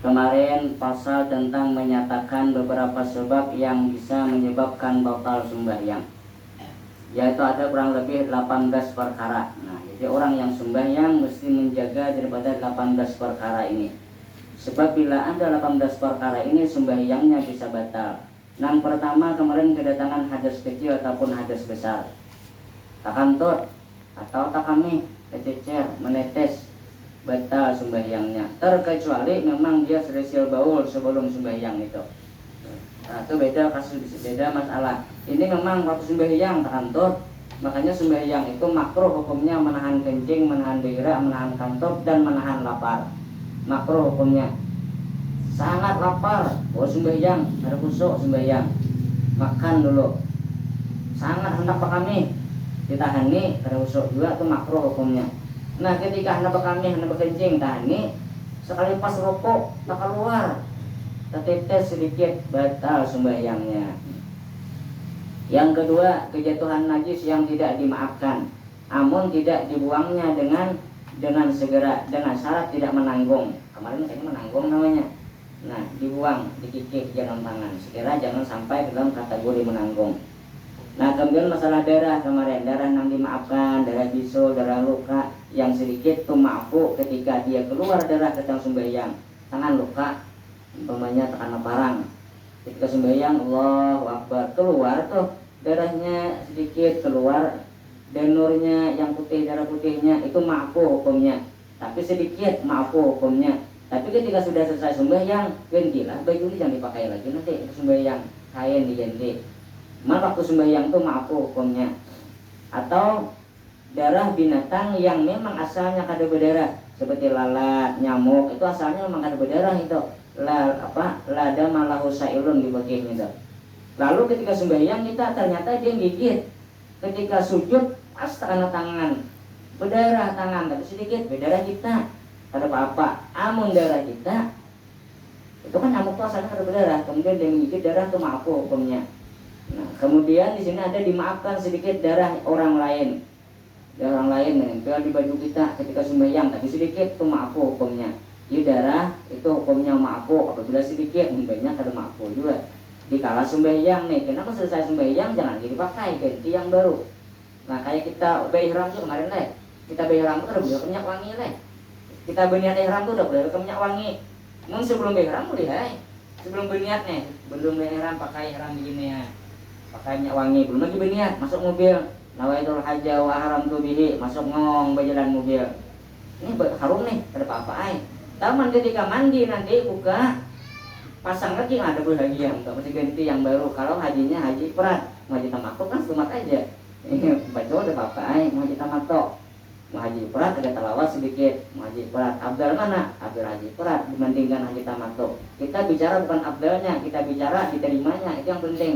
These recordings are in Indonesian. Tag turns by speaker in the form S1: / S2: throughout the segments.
S1: Kemarin pasal tentang menyatakan beberapa sebab yang bisa menyebabkan batal sembahyang, yaitu ada kurang lebih 18 perkara. Nah, jadi orang yang sembahyang mesti menjaga daripada 18 perkara ini. Sebab bila ada 18 perkara ini, sembahyangnya bisa batal. Yang pertama, kemarin kedatangan hadas kecil ataupun hadas besar, takantut atau takami, kececer, menetes, batal sembahyangnya, terkecuali memang dia serisil baul sebelum sembahyang itu. Nah, itu beda kasus, beda masalah. Ini memang waktu sembahyang takantut, makanya sembahyang itu makruh hukumnya menahan kencing, menahan berak, menahan kantuk dan menahan lapar. Makruh hukumnya. Sangat lapar, sembahyang, ada kusuk sembahyang, makan dulu. Sangat hendak kami ditahani, ada kusuk juga, itu makruh hukumnya. Nah, ketika hendak kami hendak kencing tahani, sekali pas rokok tak keluar, tetes sedikit, batal sembahyangnya. Yang kedua, kejatuhan najis yang tidak dimaafkan, namun tidak dibuangnya dengan segera, dengan syarat tidak menanggung. Kemarin saya menanggung namanya. Nah, dibuang, dikikik jangan tangan, sekira jangan sampai ke dalam kategori menanggung. Nah, kemudian masalah darah kemarin, darah yang dimaafkan, darah bisul, darah luka yang sedikit itu maafu ketika dia keluar darah ketika sembahyang. Tangan luka, umpamanya tekan parang, ketika sembahyang Allahu Akbar, keluar tuh darahnya sedikit keluar, denurnya yang putih, darah putihnya itu maafu hukumnya, tapi sedikit maafu hukumnya. Tapi ketika sudah selesai sembahyang, gantilah baju ini, jangan dipakai lagi nanti sembahyang, kain diganti. Maka waktu sembahyang itu maafu hukumnya. Atau darah binatang yang memang asalnya kada berdarah, seperti lalat, nyamuk, itu asalnya memang kada berdarah itu. Lada malahu sailun dibagi itu. Lalu ketika sembahyang kita ternyata dia gigit. Ketika sujud pas tangan berdarah tangan, tapi sedikit berdarah kita. Ada apa-apa, amun darah kita itu kan nyamuk itu asalnya ada berdarah, kemudian dia menggigit darah itu maafu hukumnya. Nah, kemudian di sini ada dimaafkan sedikit darah orang lain, menempel di baju kita ketika sembahyang, tapi sedikit itu maafu hukumnya. Jadi darah itu hukumnya maafu apabila sedikit, banyak ada maafu juga. Dikala sembahyang nih, kenapa selesai sembahyang jangan dipakai, ganti yang baru. Nah, kayak kita ihram tuh kemarin deh, kita ihram tuh udah minyak wangi deh. Kita berniat ihram tuh udah boleh minyak wangi. Mun sebelum ihram boleh, sebelum berniat nih, belum ihram pakai ihram begini ya, pakai minyak wangi. Belum lagi berniat masuk mobil, nawaitul hajja wa haramtu bihi, masuk ngong berjalan mobil. Ini harum nih, ada apa-apa taman ketika mandi nanti buka, pasang lagi ada lagi yang enggak mesti ganti yang baru. Kalau hajinya haji perat, mau haji tamato kan semat aja. Ini baca ada apa-apa mau haji tamato. Mau haji perat ada talawat sedikit, mau haji perat abdal mana? Abdal haji perat dibandingkan haji tamato. Kita bicara bukan abdalnya, kita bicara diterimanya, itu yang penting.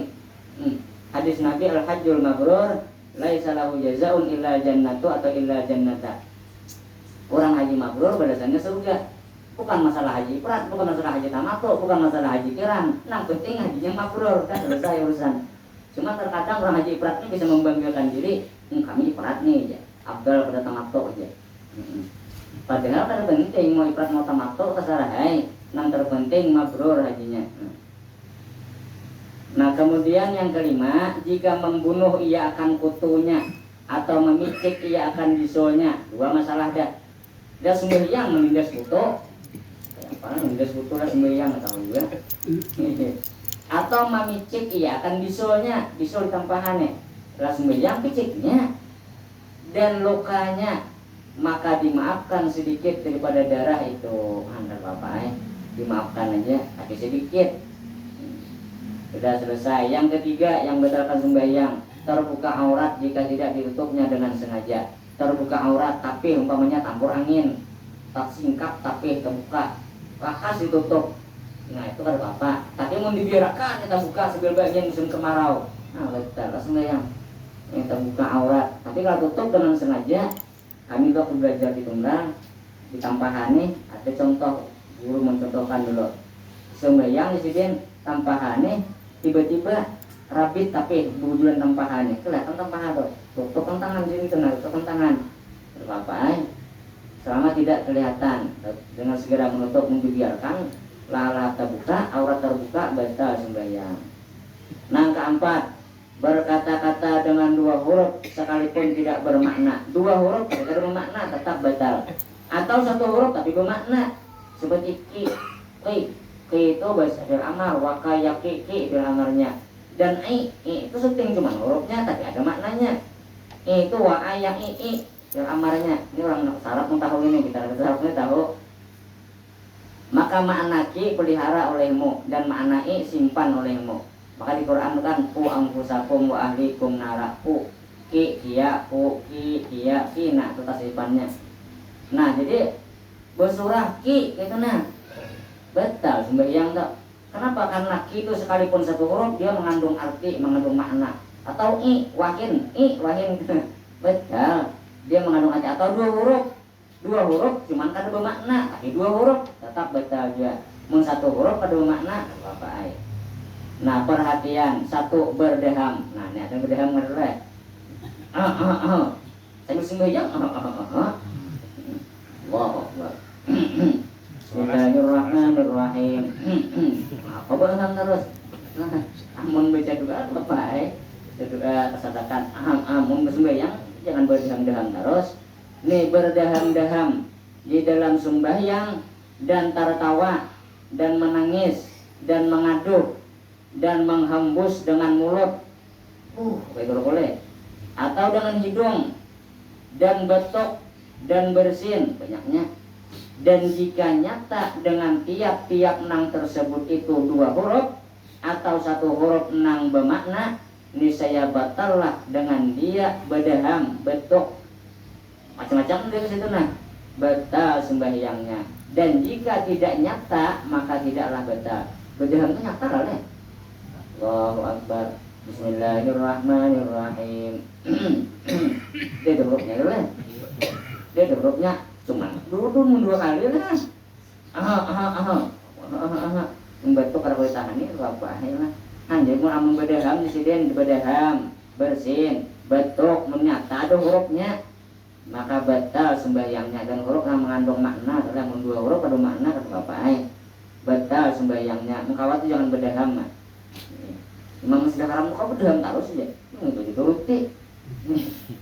S1: Hadis Nabi al-hajjul mabrur laisa lahu jazaun illa jannatu atau illa jannata. Orang haji mabrur balasannya surga. Bukan masalah haji perat, bukan masalah haji tamato, bukan masalah haji kiran. Yang penting hajinya mabrur, kan selesai urusan. Cuma terkadang orang haji perat ini bisa membanggakan diri, kami perat nih ya. Abdal pada tamato aja. Padahal kan penting mau ifrat mau tamato terserah, yang terpenting mabrur hajinya. Nah, kemudian yang kelima, jika membunuh ia akan kutunya atau memicik ia akan bisulnya. Dua masalah dah. Dia sembahyang menindas kutu. Apa menindas kutu lah sembahyang tahu juga. Atau memicik ia akan bisulnya, bisul tampahannya. Setelah sembahyang piciknya dan lukanya, maka dimaafkan sedikit daripada darah itu. Anda bapak dimaafkan aja tapi sedikit. Sudah selesai. Yang ketiga yang batalkan sembahyang, terbuka aurat jika tidak ditutupnya dengan sengaja. Terbuka aurat tapi umpamanya campur angin, tak singkap tapi terbuka, lakas ditutup. Nah, itu kan apa? Tapi mau dibiarkan kita buka sambil bagian musim kemarau. Nah, batal sembahyang. Yang terbuka aurat, tapi kalau tutup dengan sengaja, kami waktu belajar di Tunggang di tampahane ada contoh, guru mencontohkan dulu sembahyang disini tampahane tiba-tiba rapid tapi bujulan tampahane kelihatan tampahan tuh tutup tangan sini tenang tutup tangan apa selama tidak kelihatan, dengan segera menutup membiarkan lalat terbuka, aurat terbuka, batal sembahyang. Nah, keempat, berkata-kata dengan dua huruf sekalipun tidak bermakna. Dua huruf tidak bermakna tetap batal. Atau satu huruf tapi bermakna, seperti ki, itu bahasa fi'il amar, wakayaki fi'il amarnya. Dan itu syuting cuma hurufnya tapi ada maknanya. Itu wa ayaki fi'il amarnya. Ini orang Arab pun tahu ini, kita Arabnya tahu. Maka makna ki pelihara olehmu dan makna simpan olehmu. Maka di Quran kan ku anfusakum wa ahlikum nara, ku ki kia ku ki kia ki, nah itu tasifannya. Nah jadi bersurah ki gitu nah batal sembahyang tak. Kenapa? Karena ki itu sekalipun satu huruf dia mengandung arti, mengandung makna. Atau wahin batal dia mengandung arti. Atau dua huruf cuman kada bermakna tapi dua huruf tetap batal juga. Mun satu huruf kada bermakna apa ai. Nah perhatian, satu berdeham. Nah ini ada berdeham ngerle. Saya sembahyang. Wow. Bismillahirrahmanirrahim. Apa bahasa terus? Amun baca doa apa doa kesadakan. Amun sembahyang jangan berdeham-deham terus. Nih berdeham-deham di dalam sembahyang dan tertawa dan menangis dan mengaduh dan menghembus dengan mulut, begitu boleh, atau dengan hidung dan betok dan bersin banyaknya. Dan jika nyata dengan tiap-tiap nang tersebut itu dua huruf atau satu huruf nang bermakna, niscaya batallah dengan dia bedaham, betok, macam-macam dari situ nah batal sembahyangnya. Dan jika tidak nyata maka tidaklah batal. Bedaham itu nyata lah. Allahu Akbar. Bismillahirrahmanirrahim. Dia ada hurufnya dulu. Dia ada hurufnya cuma dulu dua kali lah. Membantu kalau boleh tahan ini apa lah. Anjir mau amun bedaham di sini bedaham, bersin, betok menyata ada hurufnya. Maka batal sembahyangnya. Dan huruf yang mengandung makna adalah dua huruf ada makna kata apa batal sembahyangnya. Mengkawat jangan bedaham mah. Imam sudah haram kau bedaham terus saja. Itu dituruti.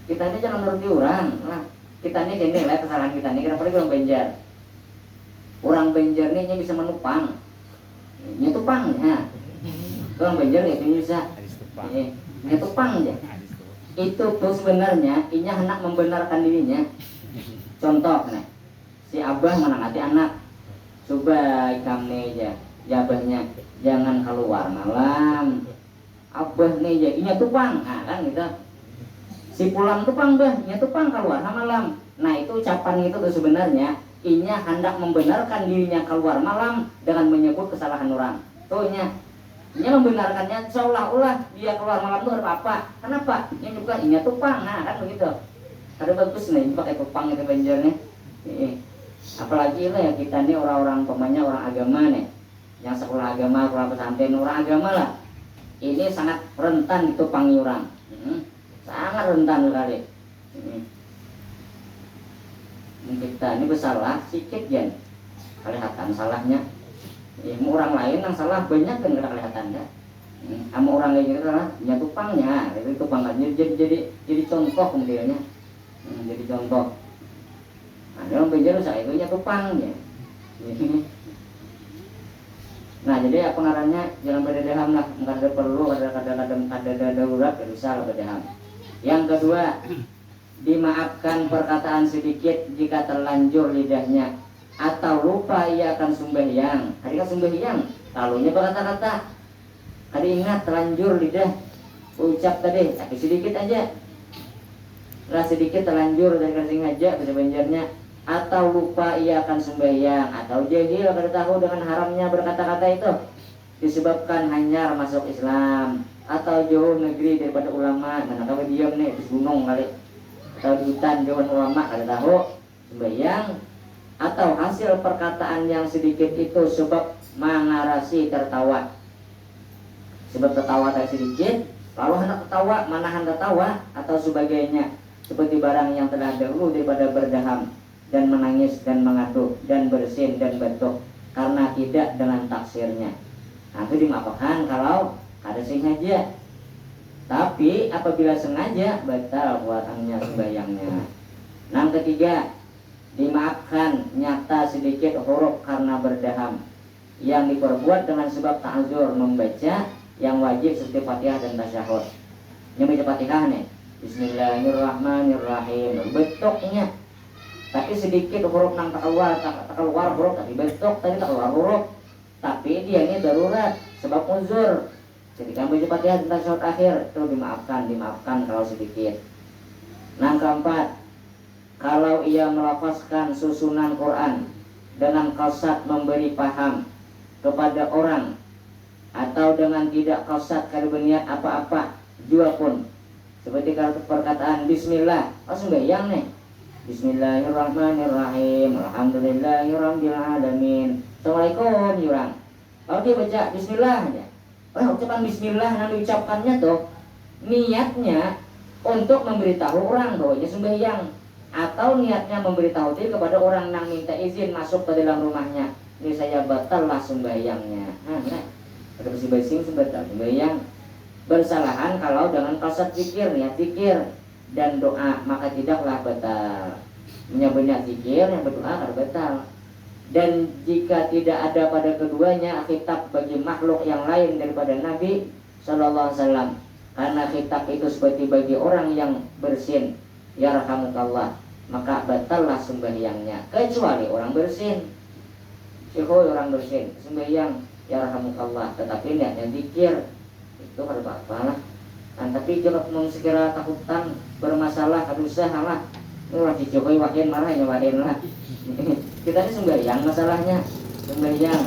S1: Kita ini jangan nuruti orang. Nah, kita ini gini lah kesalahan kita ini. Kenapa orang Banjar? Orang Banjar ini bisa menupang. Ini tupang ya. Orang Banjar itu bisa. Ini tupang aja. Itu tuh sebenarnya inya hendak membenarkan dirinya. Contoh nih, si abah menangati anak. Coba kami aja jabahnya jangan keluar malam. Abah nih jadinya tupang, nah kan gitu. Si pulang tupang bah, nya tupang keluar malam. Nah itu ucapan itu tuh sebenarnya inya hendak membenarkan dirinya keluar malam dengan menyebut kesalahan orang. Tuh nya membenarkannya seolah-olah dia keluar malam itu apa? Kenapa? Nya juga inya tupang, nah kan begitu. Ada bagus nih pakai tupang itu Banjarnya. Apalagi lah ya kita nih orang-orang pemanya orang agama nih, yang sekolah agama, sekolah pesantren orang agama lah. Ini sangat rentan ditupangi orang, sangat rentan sekali. Kita ini bersalah sedikit ya, kelihatan salahnya. Orang lain yang salah banyak kan tidak kelihatan dah. Sama orang lain itu salah, punya tupangnya, itu tupangnya jadi contoh kemudiannya, jadi contoh. Nah, orang Banjar saya itu nya tupangnya. Nah jadi apa ngarannya jangan berdeham lah, nggak ada perlu ada darurat berusaha berdeham. Yang kedua, dimaafkan perkataan sedikit jika terlanjur lidahnya atau lupa ia akan sembahyang. Hari kan sembahyang, lalunya berkata-kata, hari ingat terlanjur lidah ucap tadi, tapi sedikit aja. Lah sedikit terlanjur dari kasing aja bahasa Banjarnya. Atau lupa ia akan sembahyang, atau jahil kada tahu dengan haramnya berkata-kata itu disebabkan hanyar masuk Islam, atau jauh negeri daripada ulama. Mana kau diam nih di gunung kali, atau di hutan jauh ulama kada tahu sembahyang, atau hasil perkataan yang sedikit itu sebab mengarasi tertawa, sebab tertawa tadi sedikit lalu hendak tertawa, manahan tertawa atau sebagainya, seperti barang yang telah dahulu daripada berdaham dan menangis dan mengaduk dan bersin dan batuk karena tidak dengan taksirnya. Nah, itu dimaafkan kalau ada sengaja. Tapi apabila sengaja batal puasanya sembahyangnya. Yang ketiga, dimaafkan nyata sedikit huruf karena berdaham yang diperbuat dengan sebab ta'zur membaca yang wajib seperti Fatihah dan tasyahud. Yang baca Fatihah nih, Bismillahirrahmanirrahim, betoknya. Tapi sedikit huruf nang tak keluar huruf tapi betok tadi tak keluar huruf. Tapi dia ini darurat sebab uzur. Ketika baca Fatihah dan tasyahud akhir itu dimaafkan kalau sedikit. Yang keempat, kalau ia melafazkan susunan Quran dengan qasad memberi paham kepada orang atau dengan tidak qasad kalau berniat apa-apa jua pun, seperti kalau perkataan Bismillah, sembahyang nih, Bismillahirrahmanirrahim, Alhamdulillahirabbil alamin, Assalamualaikum yurang. Kalau dia baca Bismillah aja, ucapan Bismillah yang diucapkannya tuh niatnya untuk memberitahu orang bahwa dia sembahyang, atau niatnya memberitahu diri kepada orang yang minta izin masuk ke dalam rumahnya, ini saya batallah sembahyangnya. Ada bersih-bersih sebatal sembahyang. Bersalahan kalau dengan qasad zikir, niat zikir dan doa, maka tidaklah batal. Menyebut zikir yang berdoa harus batal. Dan jika tidak ada pada keduanya khitab bagi makhluk yang lain daripada Nabi sallallahu alaihi wasallam, karena khitab itu seperti bagi orang yang bersin, ya rahmatullah, maka batallah sembahyangnya kecuali orang bersin. Orang bersin sembahyang ya rahmatullah, tetapi niatnya zikir itu harus apalah. Tapi jika sekira takutan bermasalah kadusa lah, orang dijokowi wakin marah ya wakin lah. Kita ini sembahyang masalahnya, sembahyang.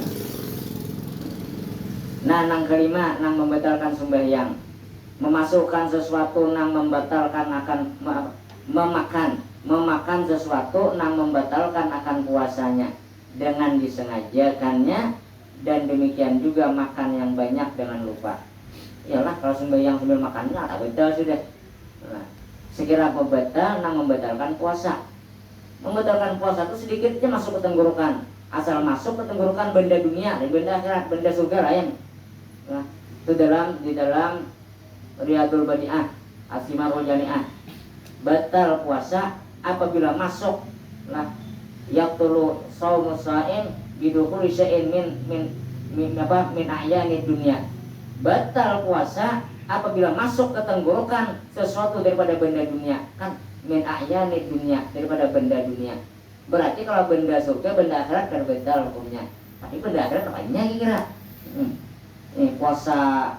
S1: Nah, nang kelima nang membatalkan sembahyang, memasukkan sesuatu nang membatalkan akan memakan sesuatu nang membatalkan akan puasanya dengan disengajakannya, dan demikian juga makan yang banyak dengan lupa. Iyalah kalau sembahyang sambil makannya tak betul sudah. Nah, sekira membatal nang membatalkan puasa. Membatalkan puasa itu sedikitnya masuk ke tenggorokan. Asal masuk ke tenggorokan benda dunia dan benda akhirat, benda surga lain. Nah, itu di dalam Riyadul Badi'ah, As-Simarul Jani'ah. Batal puasa apabila masuk yaqtulu shaumu sha'im bidukhuli syai'in min a'yanid dunya. Batal puasa apabila masuk ke tenggorokan sesuatu daripada benda dunia, kan min a'yanid dunya, daripada benda dunia. Berarti kalau benda surga, benda akhirat kan batal hukumnya. Tapi benda akhirat apanya kira? Ini puasa,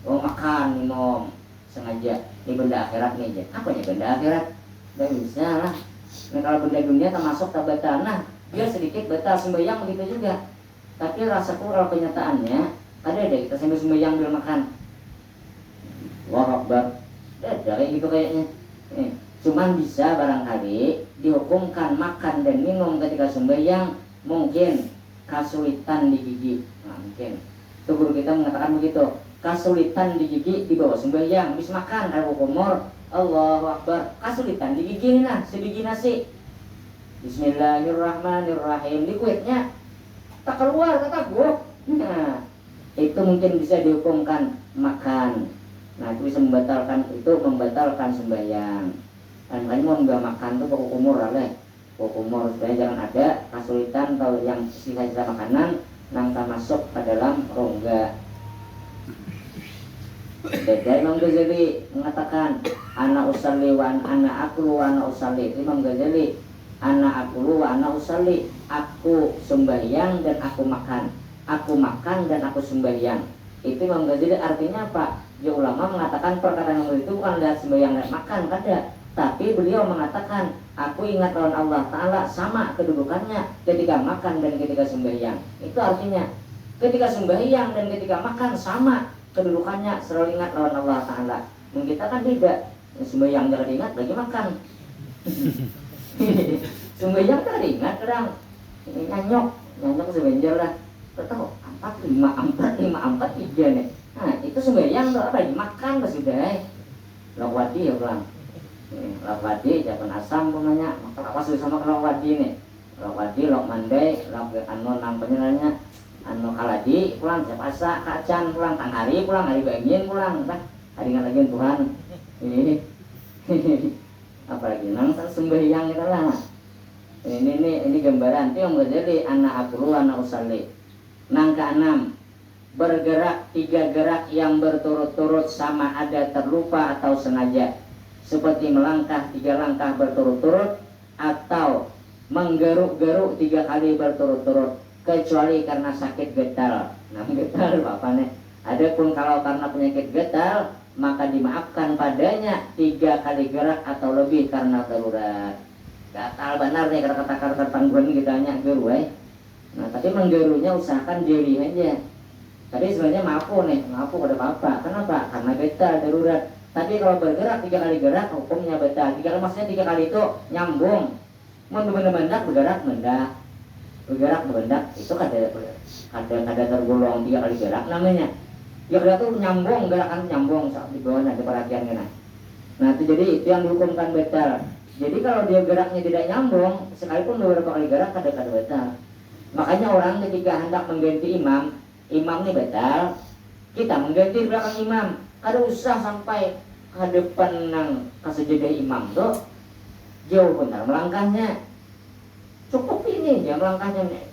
S1: makan, minum sengaja, ini benda akhirat nih aja. Apanya benda akhirat? Gak bisa lah. Nah, kalau benda dunia termasuk tak batal, nah biar sedikit batal sembahyang begitu juga. Tapi rasaku kalau kenyataannya ada deh kita sambil sembahyang bil makan. Wah akbar, dari gitu kayaknya. Cuman bisa barangkali dihukumkan makan dan minum ketika sembahyang mungkin kesulitan di gigi. Nah, mungkin itu guru kita mengatakan begitu, kesulitan di gigi di bawah sembahyang, habis makan ada umur Allahu akbar, kesulitan di gigi nah sebiji nasi, Bismillahirrahmanirrahim, di kuitnya tak keluar kata gua. Nah, itu mungkin bisa dihukumkan makan. Nah, itu bisa membatalkan sembahyang. Dan makanya mau nggak makan tuh pokok umur lah, pokok umur supaya jangan ada kesulitan atau yang sisa-sisa makanan nangka masuk ke dalam rongga. Dari Imam Ghazali mengatakan ana usalli wa ana akulu wa ana usalli. Imam Ghazali ana akulu wa ana usalli, aku sembahyang dan aku makan, aku makan dan aku sembahyang. Itu Imam Ghazali artinya apa? Ya ulama mengatakan perkataan yang itu bukan dari sembahyang dan makan kada, tapi beliau mengatakan aku ingat lawan Allah Ta'ala sama kedudukannya ketika makan dan ketika sembahyang. Itu artinya ketika sembahyang dan ketika makan sama kedudukannya, selalu ingat lawan Allah Ta'ala. Kita kan tidak, sembahyang jangan ingat lagi makan. Sembahyang kan ingat kadang nyanyok sebenjar lah. Tahu 4, 5, 4, 3 nih. Nah itu sembahyang tuh apa? Makan sudah. Lawati ya bang. Lauk wadi jangan asam pemanya, maka apa sih sama lauk wadi nih? Lauk wadi, lauk mandai, lauk anu nang penyenanya, anu kaladi pulang siap asa kacan pulang tang hari pulang hari bangin pulang, entah hari ngalagian Tuhan. Apalagi nang sembahyang itu lah. Ini gambaran itu yang menjadi anak akulu anak usalli. Nang keenam, bergerak 3 gerak yang berturut-turut sama ada terlupa atau sengaja, seperti melangkah 3 langkah berturut-turut atau menggeruk-geruk 3 kali berturut-turut, kecuali karena sakit getal. Nah, getal apa nih? Adapun kalau karena penyakit getal, maka dimaafkan padanya 3 kali gerak atau lebih karena darurat. Gatal benar nih kata-kata tangguhan kita hanya geru. Nah, tapi menggerunya usahakan jari aja. Tadi sebenarnya maafu pada bapak. Kenapa? Karena getal darurat. Tapi kalau bergerak 3 kali gerak, hukumnya betal. 3 kali maksudnya 3 kali itu nyambung. Mau benar-benar bergerak mendak. Bergerak mendak itu kada tergolong 3 kali gerak namanya. Ya gerak itu nyambung, gerakan nyambung saat di bawah ada perhatian kena. Nah, itu jadi itu yang dihukumkan betal. Jadi kalau dia geraknya tidak nyambung, sekalipun beberapa kali gerak kada betal. Makanya orang ketika hendak mengganti imam ini betal, kita mengganti belakang imam. Kada usah sampai ke depan nang kasejadah imam tuh jauh benar melangkahnya. Cukup ini dia melangkahnya.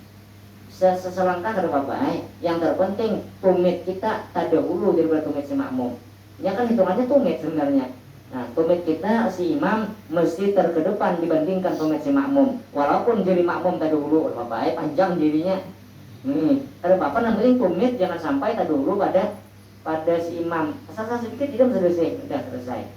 S1: Selangkah kada apa-apa. Yang terpenting tumit kita terdahulu daripada tumit si makmum. Ya kan hitungannya tumit sebenarnya. Nah, tumit kita si imam mesti terkedepan dibandingkan tumit si makmum. Walaupun jadi makmum terdahulu apa-apa panjang dirinya. Ada apa namanya tumit jangan sampai terdahulu pada si imam. Asal sedikit tidak sudah selesai.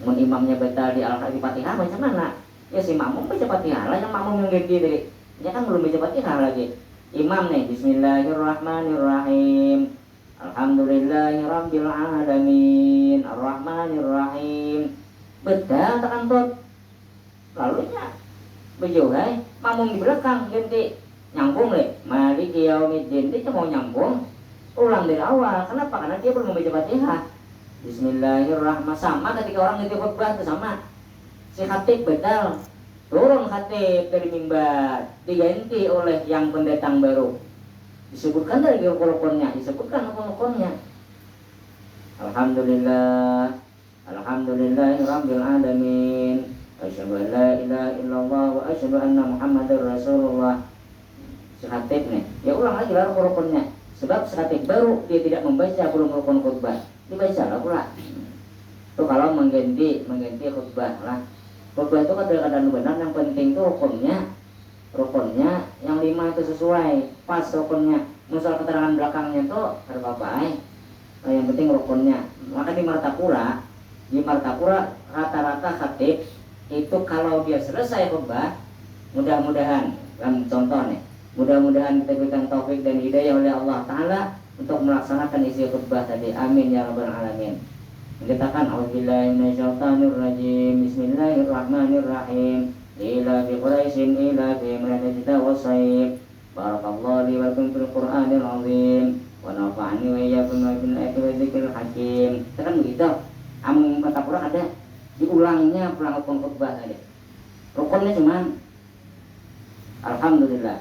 S1: Mun imamnya betal di Al-Fatihah macam mana? Ya si makmum baca Fatihah lah, yang makmum yang gede dari. Ya kan belum baca Fatihah lagi. Imam nih Bismillahirrahmanirrahim. Alhamdulillahirabbil alamin. Arrahmanirrahim. Betal tekan tot. Lalu nya bejogai makmum di belakang ganti nyambung le. Maliki yaumiddin dia mau nyambung. Ulang dari awal. Kenapa? Karena dia belum membaca Fatihah. Bismillahirrahmanirrahim. Sama ketika orang ngerti khutbah itu sama. Si khatib betal. Turun khatib dari mimbar, diganti oleh yang pendatang baru. Disebutkan dari rukun-rukunnya, disebutkan rukun-rukunnya. Alhamdulillah, alhamdulillahirabbil alamin. Asyhadu an la ilaha illallah wa asyhadu anna Muhammadar Rasulullah. Si khatib nih, ya ulang lagi lah rukun-rukunnya. Sebab si khatib baru dia tidak membaca belum rukun khutbah. Dibaca lah pula. Itu kalau mengganti khutbah lah. Khutbah itu kadang-kadang benar, yang penting itu rukunnya yang 5 itu sesuai pas rukunnya. Misal keterangan belakangnya itu ada apa-apa yang penting rukunnya. Maka di Martapura rata-rata khatib itu kalau dia selesai khutbah, mudah-mudahan contoh nih, mudah-mudahan kita berikan taufik dan hidayah oleh Allah Ta'ala untuk melaksanakan isi khutbah tadi. Amin ya rabbal alamin. Dikatakan auzubillahi minasyaitonirrajim. Bismillahirrahmanirrahim. Ila bi Quraisyin ila bi manajida wasayib. Barakallahu li wa lakum fil Qur'anil azim. Wa nafa'ani wa iyyakum bil ayati wa dzikril hakim. Kan begitu. Amung kata Quran ada diulangnya pulang rukun khutbah ada. Rukunnya cuma alhamdulillah.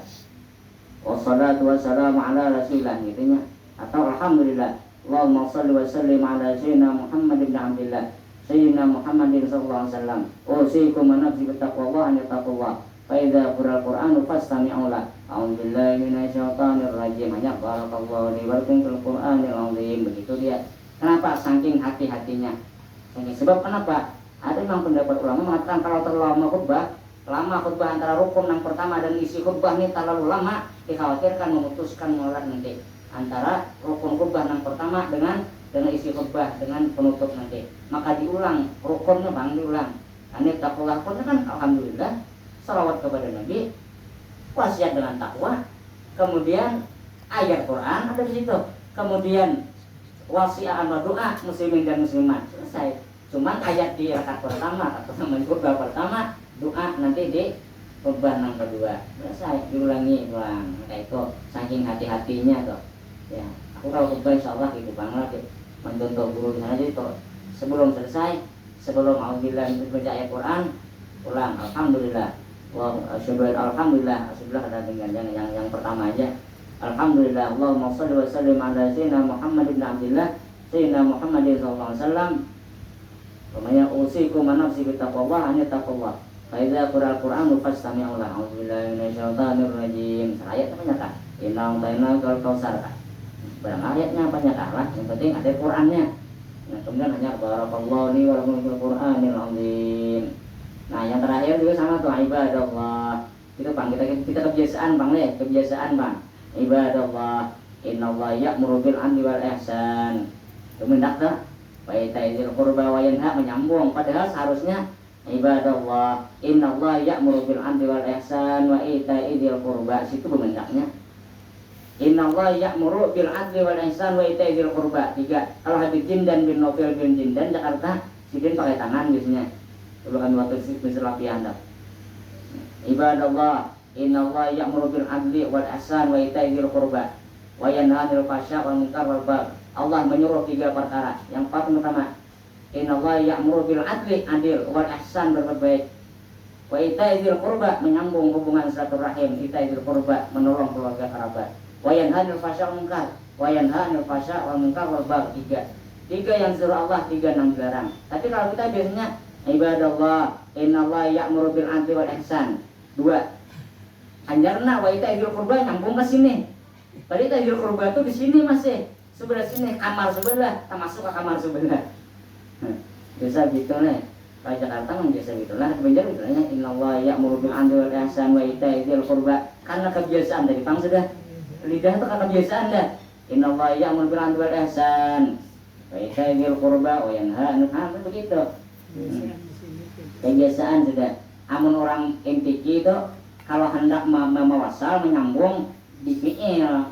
S1: Wassalatu wassalamu ala rasulillah gitunya. Atau alhamdulillah. Allahumma shalli wa sallim ala sayyidina Muhammad ibn Abdillah sayyidina Muhammadin sallallahu alaihi wasallam. Usikum wa nafsi bittaqwallah an taqwa. Fa idza qira al-Qur'anu fastami'u la. A'udzubillahi minasyaitonir rajim. Hanya barakallahu li wa lakum fil Qur'anil azim. Begitu dia. Kenapa? Saking hati-hatinya. Sebab kenapa? Ada memang pendapat ulama mengatakan kalau terlalu lama khutbah antara rukun yang pertama dan isi khutbah ini terlalu lama, dikhawatirkan memutuskan mulai nanti antara rukun khutbah yang pertama dengan isi khutbah dengan penutup nanti. Maka diulang rukunnya diulang. Ini taqwa kan alhamdulillah, salawat kepada Nabi, wasiat dengan takwa, kemudian ayat Quran ada di situ, kemudian wasiat sama doa muslimin dan muslimat selesai. Cuman ayat di rakaat pertama atau khutbah pertama, doa nanti di khutbah yang kedua selesai, diulangi ulang. Kayak itu saking hati-hatinya tuh. Ya, aku kalau khutbah insyaallah gitu banget mencontoh guru di sana. Jadi sebelum selesai sebelum auzubillah baca ayat Quran ulang alhamdulillah. Alhamdulillah, ada dengan yang pertama aja. Alhamdulillah, Allahumma shalli wa sallim ala sayyidina Muhammad bin Abdillah, sayyidina Muhammadin sallallahu alaihi wasallam. Pokoknya usikum nafsi bi taqwa, hanya taqwa. Fa idza qira'al Qur'an fastami'u lahu. A'udzubillahi minasyaitonir rajim. Ayat namanya kan. Inna a'tayna kal kautsar. Barang ayatnya banyak lah, yang penting ada Qur'annya. Nah, kemudian hanya barakallahu li wa lakum fil Qur'anil azim. Nah, yang terakhir juga sama tuh ibadallah. Itu Bang, kita kebiasaan Bang nih, kebiasaan Bang. Ibadallah, innallaha ya'muru bil 'adli wal ihsan. Kemendak dah. Wa ita'izil qurba wa yanha, menyambung, padahal seharusnya ibadallah, innallaha ya'muru bil 'adli wal ihsan wa ita'izil qurba. Situ pemendaknya. Innallaha ya'muru bil 'adli wal ihsan wa ita'izil qurba. 3. Kalau Habib Jindan bin Novel bin Jindan Jakarta, sidin pakai tangan biasanya. Coba kami waktu bisa latihan dah. Ibadallah, innallaha ya'muru bil 'adli wal ihsan wa ita'izil qurba wa yanha 'anil fahsya'i wal munkar wal baghi. Allah menyuruh 3 perkara. Yang pertama, innallaha ya'muru bil 'adli, adil, wal ihsan, berbuat baik. Wa ita'izil qurba, menyambung hubungan silaturahim. Ita'izil qurba, menolong keluarga kerabat. Wa yanha 'anil fahsya'i wal munkar. Wa yanha 'anil fahsya'i wal munkar wal baghi. 3 yang disuruh Allah, 3 yang dilarang. Tapi kalau kita biasanya ibadallah, innallaha ya'muru bil 'adli wal ihsan. 2. Anjarna wa ita'izil qurba, nyambung ke sini. Tadi ita'izil qurba itu di sini masih. Sebelah sini, kamar sebelah, kita masuk ke kamar sebelah. Biasa gitu nih. Kalau Jakarta kan biasa gitu lah. Kebanyakan bilangnya innallaha ya'muru bil 'adli wal ihsan wa ita'izil qurba. Karena kebiasaan dari Bang sudah. Lidah itu kan kebiasaan dah. Innallaha ya'muru bil 'adli wal ihsan wa ita'izil qurba wa yanha 'anil fahsya'i, begitu. Kebiasaan sudah. Amun orang MTQ itu kalau hendak mewasal, menyambung di fi'il,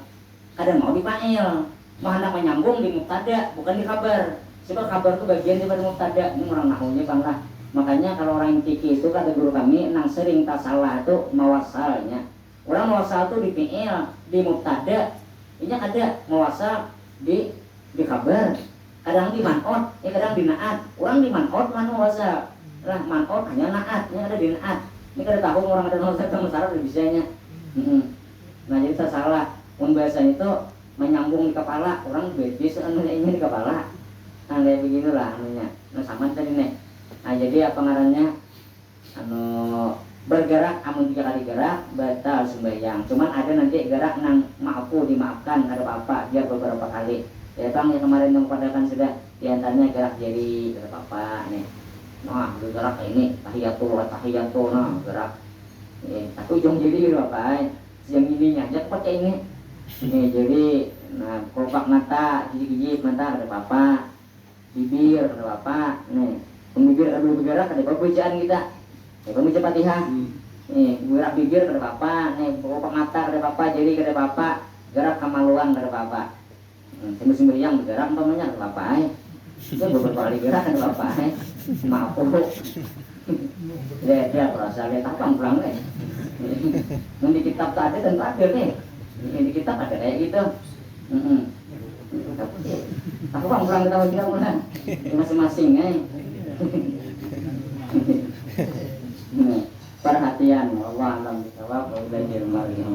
S1: kadang mau di fa'il. Mau hendak menyambung di mubtada, bukan di kabar. Sebab kabar itu bagian daripada mubtada. Ini orang nahunya Bang lah. Makanya kalau orang MTQ itu kata guru kami, nang sering tasalah itu mawasalnya. Orang mawasal itu di fi'il, di mubtada. Ini ada mawasal di kabar. Kadang di man'ot, kadang di na'at. Orang di man'ot, mana mawasal. Lah man'ot hanya na'at, ini ada di na'at. Ini kada tahu orang ada mawasal itu masalah dari bisanya. Nah jadi tasalah. Mun bahasanya itu menyambung di kepala, orang bisa ini di kepala. Nah kayak begitulah anunya. Nah sama tadi nih. Nah jadi apa ngarannya? Bergerak, amun 3 kali gerak batal sembahyang. Cuman ada nanti gerak nang maafu, dimaafkan, ada apa-apa, biar beberapa kali. Ya Bang, yang kemarin yang padakan sudah diantaranya gerak jari, ada apa-apa nih. Nah gerak ini tahiyatul, nah gerak. Tapi ujung jari apa? Yang ininya aja pakai ini. Nih jadi, nah kelopak mata, gigi-gigi mata ada apa? Bibir ada apa? Nih, bibir ada bergerak, ada bacaan kita. Ya baca Fatihah. Nih, gerak bibir ada apa? Nih, kelopak mata ada apa? Jadi ada apa? Gerak kamaluan ada apa? Semua yang bergerak umpamanya ada apa? Itu beberapa kali gerak ada apa? Maaf kok. Dia perasa lihat apa pulang nih. Nanti kitab tadi tentu ada nih. Ini kita ada kayak gitu. Aku Bang pulang ketawa kita mulai masing-masing perhatian. Allah alam bisawab wa ilaihi al-marji'u.